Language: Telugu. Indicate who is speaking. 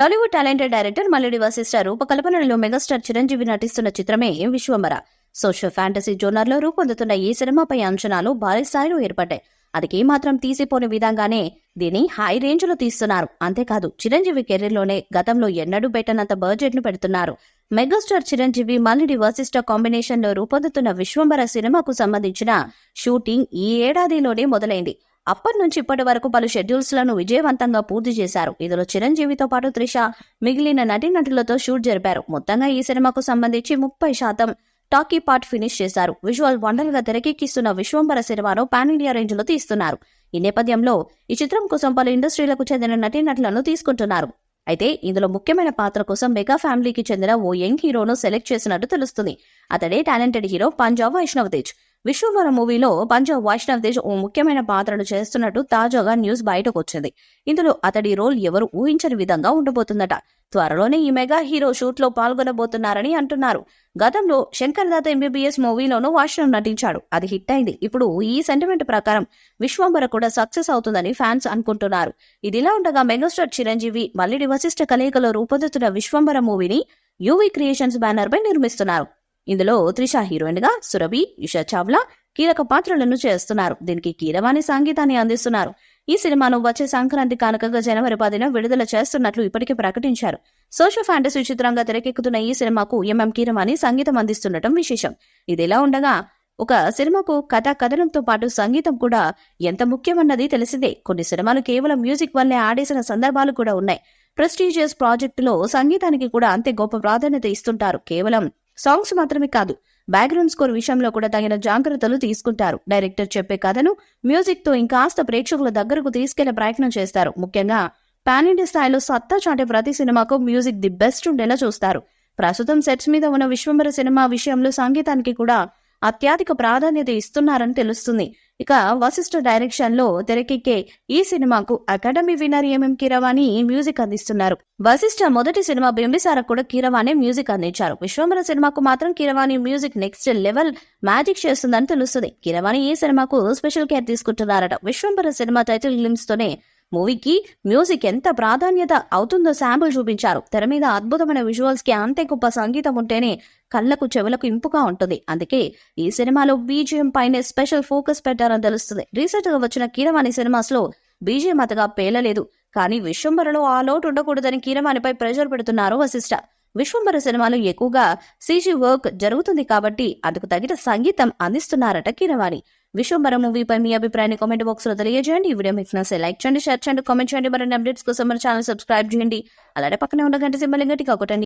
Speaker 1: టాలీవుడ్ టాలెంటెడ్ డైరెక్టర్ మల్లిడి వశిష్ఠ రూపకల్పనలో మెగాస్టార్ చిరంజీవి నటిస్తున్న చిత్రమే విశ్వంబర. సోషల్ ఫ్యాంటసీ జోనర్లో రూపొందుతున్న ఈ సినిమాపై అంచనాలు భారీ స్థాయిలో ఏర్పడ్డాయి. అది మాత్రం తీసిపోని విధంగానే దీన్ని హై రేంజ్ లో తీస్తున్నారు. అంతేకాదు చిరంజీవి కెరీర్లోనే గతంలో ఎన్నడూ పెట్టనంత బడ్జెట్ ను పెడుతున్నారు. మెగాస్టార్ చిరంజీవి మల్లిడి వశిష్ఠ కాంబినేషన్ లో రూపొందుతున్న విశ్వంబర సినిమాకు సంబంధించిన షూటింగ్ ఈ ఏడాదిలోనే మొదలైంది. అప్పటి నుంచి ఇప్పటి వరకు పలు షెడ్యూల్స్ లను విజయవంతంగా పూర్తి చేశారు. ఇందులో చిరంజీవితో పాటు త్రిష, మిగిలిన నటీనటులతో షూట్ జరిపారు. మొత్తంగా ఈ సినిమాకు సంబంధించి 30% టాకీ పార్ట్ ఫినిష్ చేశారు. విజువల్ వండర్ గా తెరకెక్కిస్తున్న విశ్వంబర సినిమాను పాన్ ఇండియా రేంజ్ లో తీస్తున్నారు. ఈ నేపథ్యంలో ఈ చిత్రం కోసం పలు ఇండస్ట్రీలకు చెందిన నటీనటులను తీసుకుంటున్నారు. అయితే ఇందులో ముఖ్యమైన పాత్ర కోసం మెగా ఫ్యామిలీకి చెందిన ఓ యంగ్ హీరోను సెలెక్ట్ చేసినట్టు తెలుస్తుంది. అతడే టాలెంటెడ్ హీరో పంజాబ్ వైష్ణవ్ తేజ్. విశ్వంబర మూవీలో పంజాబ్ వైష్ణవ్ తేజ్ ఓ ముఖ్యమైన పాత్రను చేస్తున్నట్టు తాజాగా న్యూస్ బయటకు వచ్చింది. ఇందులో అతడి రోల్ ఎవరు ఊహించని విధంగా ఉండబోతుందట. త్వరలోనే ఈ మెగా హీరో షూట్ లో పాల్గొనబోతున్నారని అంటున్నారు. గతంలో శంకర్ దాత ఎంబీబీఎస్ మూవీలోనూ వైష్ణవ్ నటించాడు. అది హిట్ అయింది. ఇప్పుడు ఈ సెంటిమెంట్ ప్రకారం విశ్వంబర కూడా సక్సెస్ అవుతుందని ఫ్యాన్స్ అనుకుంటున్నారు. ఇదిలా ఉండగా మెగాస్టార్ చిరంజీవి మల్లిడి వశిష్ఠ కలయికలో రూపొందుతున్న విశ్వంబర మూవీని యూవీ క్రియేషన్స్ బ్యానర్ పై నిర్మిస్తున్నారు. ఇందులో త్రిష హీరోయిన్ గా, సురభి, ఇషా చావ్లా కీలక పాత్రలను చేస్తున్నారు. దీనికి కీరవాణి సంగీతాన్ని అందిస్తున్నారు. ఈ సినిమాను వచ్చే సంక్రాంతి కానుకగా జనవరి 10న విడుదల చేస్తున్నట్లు ఇప్పటికే ప్రకటించారు. సోషల్ ఫ్యాంటసీ చిత్రంగా తెరకెక్కుతున్న ఈ సినిమాకు కీరవాణి సంగీతం అందిస్తుండటం విశేషం. ఇదిలా ఉండగా ఒక సినిమాకు కథనంతో పాటు సంగీతం కూడా ఎంత ముఖ్యమన్నది తెలిసిందే. కొన్ని సినిమాలు కేవలం మ్యూజిక్ వల్లే ఆడేసిన సందర్భాలు కూడా ఉన్నాయి. ప్రెస్టీజియస్ ప్రాజెక్టులో సంగీతానికి కూడా అంతే గొప్ప ప్రాధాన్యత ఇస్తుంటారు. కేవలం సాంగ్స్ మాత్రమే కాదు, బ్యాక్గ్రౌండ్ స్కోర్ విషయంలో కూడా తగిన జాగ్రత్తలు తీసుకుంటారు. డైరెక్టర్ చెప్పే కథను మ్యూజిక్ తో ఇంకాస్త ప్రేక్షకుల దగ్గరకు తీసుకెళ్లే ప్రయత్నం చేస్తారు. ముఖ్యంగా పాన్ ఇండియా స్థాయిలో సత్తా చాటే ప్రతి సినిమాకు మ్యూజిక్ ది బెస్ట్ ఉండేలా చూస్తారు. ప్రస్తుతం సెట్స్ మీద ఉన్న విశ్వంబర సినిమా విషయంలో సంగీతానికి కూడా అత్యధిక ప్రాధాన్యత ఇస్తున్నారని తెలుస్తుంది. ఇక వశిష్ఠ డైరెక్షన్ లో తెరకెక్కే ఈ సినిమాకు అకాడమీ విన్నర్ కీరవాణి మ్యూజిక్ అందిస్తున్నారు. వశిష్ఠ మొదటి సినిమా బింబిసార కూడా కీరవాణి మ్యూజిక్ అందించారు. విశ్వంబర సినిమాకు మాత్రం Keeravani music next level magic చేస్తుందని తెలుస్తుంది. కీరవాణి ఈ సినిమాకు స్పెషల్ కేర్ తీసుకుంటున్నారట. విశ్వంబర సినిమా టైటిల్ గ్లిమ్స్ తోనే మూవీకి మ్యూజిక్ ఎంత ప్రాధాన్యత అవుతుందో శాంపుల్ చూపించారు. తెర మీద అద్భుతమైన విజువల్స్ కి అంతే గొప్ప సంగీతం ఉంటేనే కళ్లకు చెవులకు ఇంపుగా ఉంటుంది. అందుకే ఈ సినిమాలో బీజిఎం పైనే స్పెషల్ ఫోకస్ పెట్టారని తెలుస్తుంది. రీసెంట్ గా వచ్చిన కీరవాణి సినిమాస్ లో బీజిఎం అంతగా పేలలేదు. కానీ విశ్వంబరలో ఆ లోటు ఉండకూడదని కీరవాణిపై ప్రెషర్ పెడుతున్నారు వశిష్ఠ. విశ్వంబర సినిమాలో ఎక్కువగా సీజీ వర్క్ జరుగుతుంది కాబట్టి అందుకు తగిన సంగీతం అందిస్తున్నారట కీరవాణి. విశ్వంబర మూవీపై మీ అభిప్రాయాన్ని కామెంట్ బాక్స్ లో తెలియజేయండి. ఈ వీడియో మీకు నచ్చితే లైక్ చేయండి, షేర్ చేయండి, కామెంట్ చేయండి. మరిన్ని అప్డేట్స్ కోసం మన ఛానల్ సబ్స్క్రైబ్ చేయండి. అలాగే పక్కనే ఉన్న గంట సింబల్ గట్టిగా కొట్టండి.